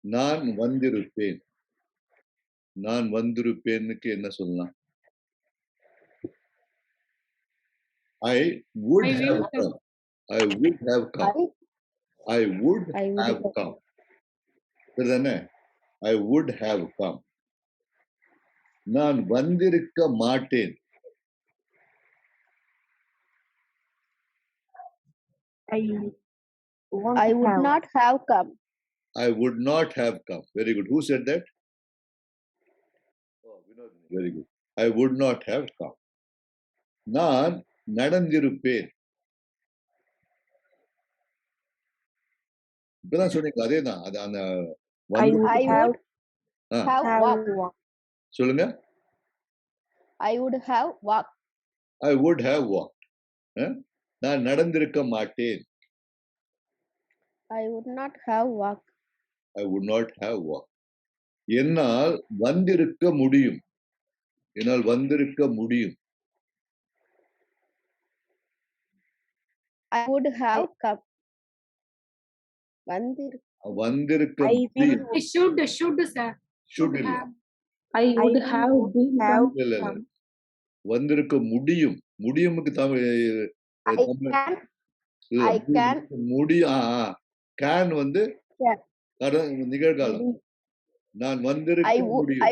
நான் வந்திருப்பேன். நான் வந்திருப்பேனுக்கு என்ன சொல்லலாம்? I would I have will have. come. I would have come. I would I would have have come. சரிதானே? I would have come. நான் வந்திருக்க மாட்டேன். I would not have come. I would not have come. Very good. Who said that? Oh, Vinod. Very good. I would not have come. நான் நடந்திருப்பேன். இப்பதான் சொன்னீங்க அதேதான். அது அந்த I would have walked. சொல்லுங்க. I would have walked. I would have walked. நான் நடந்திருக்க மாட்டேன். I would not have walked. I would not have walked. என்னால் வந்திருக்க முடியும். என்னால் வந்திருக்க முடியும். I would have come. வந்திருக்க முடியும். I should sir. Should இல்ல. I would have been. இல்ல. வந்திருக்க முடியும். முடியுமுக்கு தமிழ் I can. முடியும். can வந்து நிகழ்காலம். நான் வந்திருக்க முடியும்.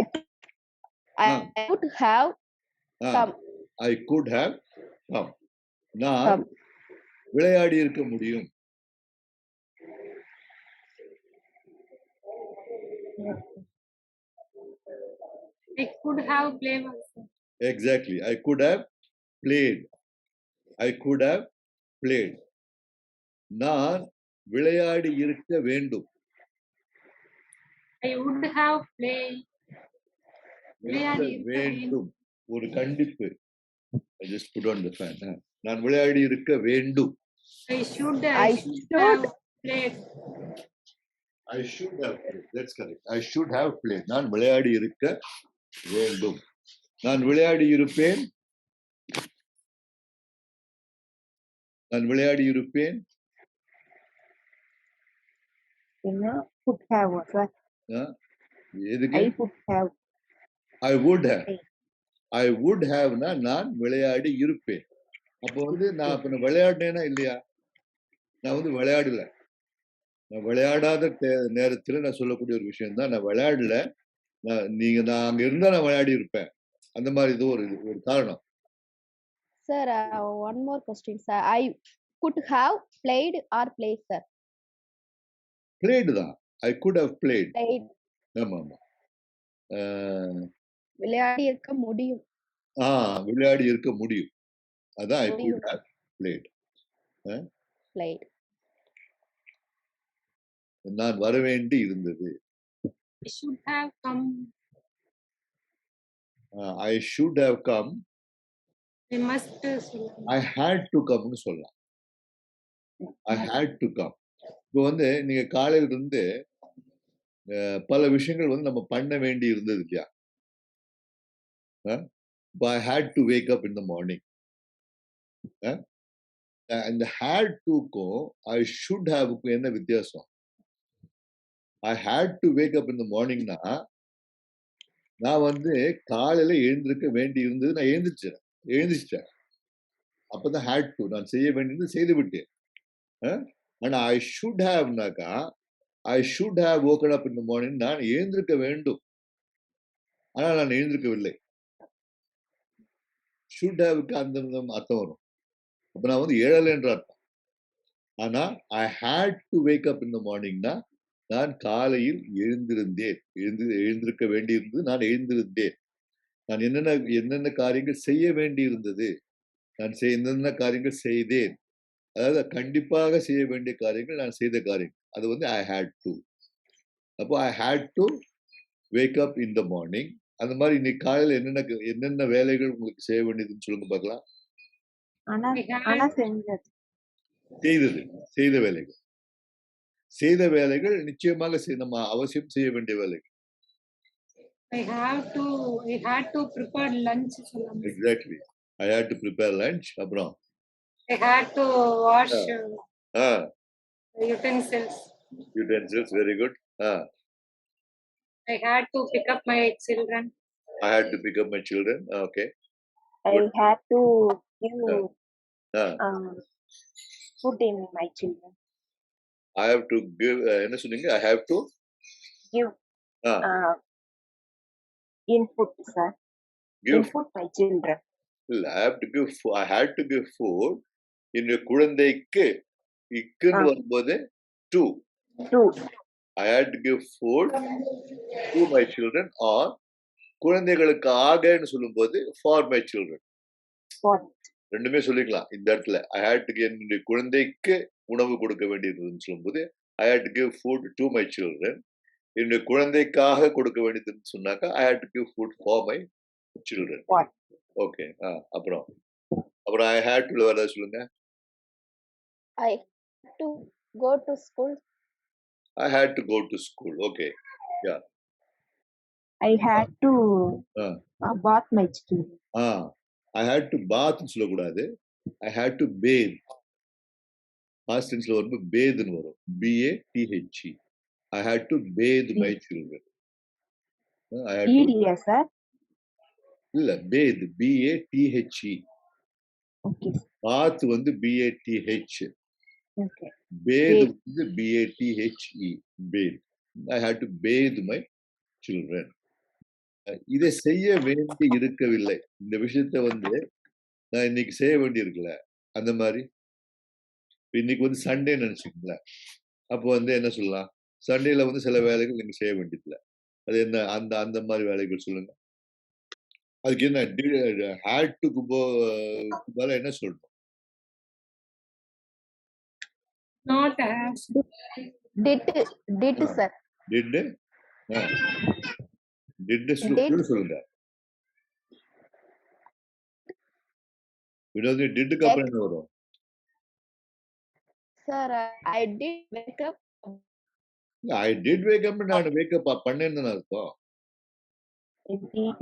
I would have come. I could have come. நான் விளையாடி இருக்க முடியும். I could have played also. Exactly. I could have played. I could have played. நான் விளையாடி இருக்க வேண்டும். I would have played. விளையாடி வேண்டும். ஒரு கண்டிப்பு. I just put on the fan. நான் விளையாடி இருக்க வேண்டும். I should have played. I should have played. That's correct. I should have played. நான் விளையாடி இருக்க வேண்டும். நான் விளையாடி இருப்பேன். நான் விளையாடி இருப்பேன். Could have. எதுக்கு? I would have. I would have. I would have நான் விளையாடி இருப்பேன். அப்போ வந்து நான் இப்ப விளையாடினேனா இல்லையா? நான் வந்து விளையாடல. நான் விளையாடாத நேரத்துல நான் சொல்லக்கூடிய ஒரு விஷயம் தான். நான் விளையாடல. நான் அங்க இருந்தா நான் விளையாடி இருப்பேன். அந்த மாதிரி இது ஒரு காரணம். Sir, one more question, sir. I could have played or played, sir. Played தான். I could have played. Played. ஆமா. விளையாடி இருக்க முடியும். விளையாடி இருக்க முடியும். அதான் I could have played. Played. நான் வர வேண்டி இருந்தது. I should have come. I should have come. I must சொல்லலாம். I had to come னு சொல்லலாம். I had to come. இப்போ வந்து நீங்க காலையில இருந்து பல விஷயங்கள் வந்து நம்ம பண்ண வேண்டி இருந்தது இல்லையா? I had to wake up in the morning. இந்த had toக்கும் I should haveக்கும் என்ன வித்தியாசம்? I had to wake up in the morningனா நான் வந்து காலையில எழுந்திருக்க வேண்டி இருந்தது. நான் எழுந்திரிச்சிட்டேன். அப்பதான் had to நான் செய்ய வேண்டியது செய்து விட்டேன். ஆனா I should haveனாக்கா I should have woken up in the morning. நான் எழுந்திருக்க வேண்டும். ஆனால் நான் எழுந்திருக்கவில்லை. should haveக்கு அந்த அர்த்தம் வரும். அப்ப நான் வந்து எழலை என்ற அர்த்தம். ஆனா I had to wake up in the morningனா நான் காலையில் எழுந்திருந்தேன். எழுந்திருக்க வேண்டியிருந்தது. நான் எழுந்திருந்தேன். நான் என்னென்ன காரியங்கள் செய்ய வேண்டி இருந்தது. நான் என்னென்ன காரியங்கள் செய்தேன். அதாவது கண்டிப்பாக செய்ய வேண்டிய காரியங்கள் நான் செய்த காரியங்கள். அது வந்து I had to. அப்போ I had to wake up in the morning. அந்த மாதிரி இன்னைக்கு காலையில என்னென்ன வேலைகள் உங்களுக்கு செய்ய வேண்டியதுன்னு சொல்லுங்க பார்க்கலாம். செய்த வேலைகள். செய்த வேலைகள் நிச்சயமாக நம்ம அவசியம் செய்ய வேண்டிய வேலைகள். I had to prepare lunch சொல்லலாம். Exactly. I had to prepare lunch. அப்புறம் I had to wash utensils. Utensils, very good. I had to pick up my children. I had to pick up my children. Okay. I What? had to give Uh, food in my children. I have to give. என்ன சொன்னீங்க? I have to. Give Uh, input, sir. give. Input my children. இல்ல, I have to give. I had to give food. என்னுடைய குழந்தைக்கு இக்குன்னு வரும்போது to. I had to give food to my children or குழந்தைகளுக்கு ஆகன்னு சொல்லும்போது for my children. ரெண்டுமே சொல்லிக்கலாம் இந்த இடத்துல. I had to give என்னுடைய குழந்தைக்கு உணவு கொடுக்க வேண்டியதுன்னு சொல்லும்போது I had to give food to my children. என்னுடைய குழந்தைக்காக கொடுக்க வேண்டியதுன்னு சொன்னாக்கா I had to give food for my children. Okay. அப்புறம் I had to வேற சொல்லுங்க. I had to go to school. I had to go to school. Okay. Yeah. I had to bath my children. I had to bath சொல்லக்கூடாது. I had to bathe. Past tense வரும்போது bathe வரும். B-A-T-H-E. I had to bathe my children. I had to. ED, sir. இல்ல, bathe. B-A-T-H-E. Okay. Bath வந்து B-A-T-H. Okay. Bathe வந்து B-A-T-H-E. Bathe. I had to bathe my children. இதை செய்ய வேண்டி இருக்கவில்லை. இந்த விஷயத்த வந்து நான் இன்னைக்கு செய்ய வேண்டி இருக்குல்ல, அந்த மாதிரி இன்னைக்கு வந்து சண்டே நினைச்சுக்கங்களேன். அப்போ வந்து என்ன சொல்லலாம்? சண்டேல வந்து சில வேலைகள் நீங்க செய்ய வேண்டியதில்லை. அது என்ன? அந்த அந்த மாதிரி வேலைகள் சொல்லுங்க. அதுக்கு என்ன ஹேட் டு மேல என்ன சொல்லணும்? Not as. Did sir. Did சொல்லுங்க. வினோதி டிட்க்கு அப்புறம் என்ன வரும்? Sir, I did wake up. I did wake up. நான் wake up பண்ணேன்னு அர்த்தம்.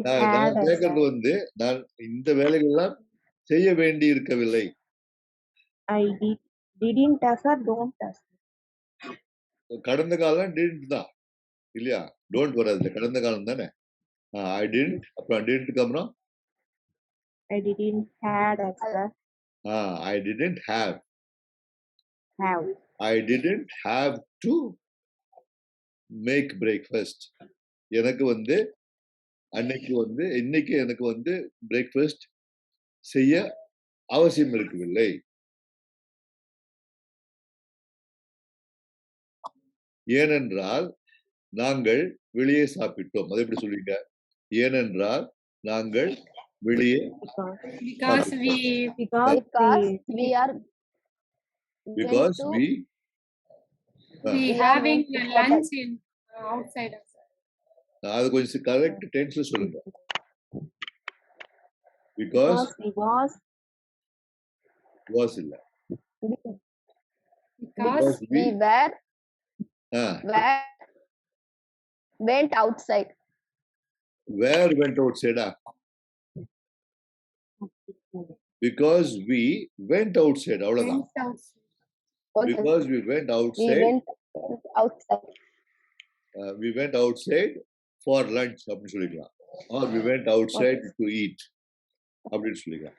நான் கேட்கறது வந்து நான் இந்த வேலைகள்லாம் செய்ய வேண்டி இருக்கவில்லை. I didn't, sir. Don't. கடந்த காலம் didn't தான் இல்லையா? don't வராது. கடந்த காலம் தானே. I didn't அப்புறம் didn't அப்புறம் I didn't had, sir. I didn't have. Have. I didn't have to make breakfast. எனக்கு வந்து அன்னைக்கு வந்து இன்னைக்கு எனக்கு வந்து பிரேக்ஃபாஸ்ட் செய்ய அவசியம் இருக்கவில்லை. ஏனென்றால் நாங்கள் வெளியே சாப்பிட்டோம். அது எப்படி சொல்லுவீங்க? ஏனென்றால் நாங்கள் வெளியே Because we having lunch in outside. அது கொஞ்சம் கரெக்ட் டென்ஸ்ல சொல்லுங்க. Because was இல்ல. Because we went outside. Where went outside? Because we went outside. அவ்வளவுதான். Because we went outside. We went outside for lunch அப்படின்னு சொல்லிக்கலாம். Or we went outside to eat அப்படின்னு சொல்லிக்கலாம்.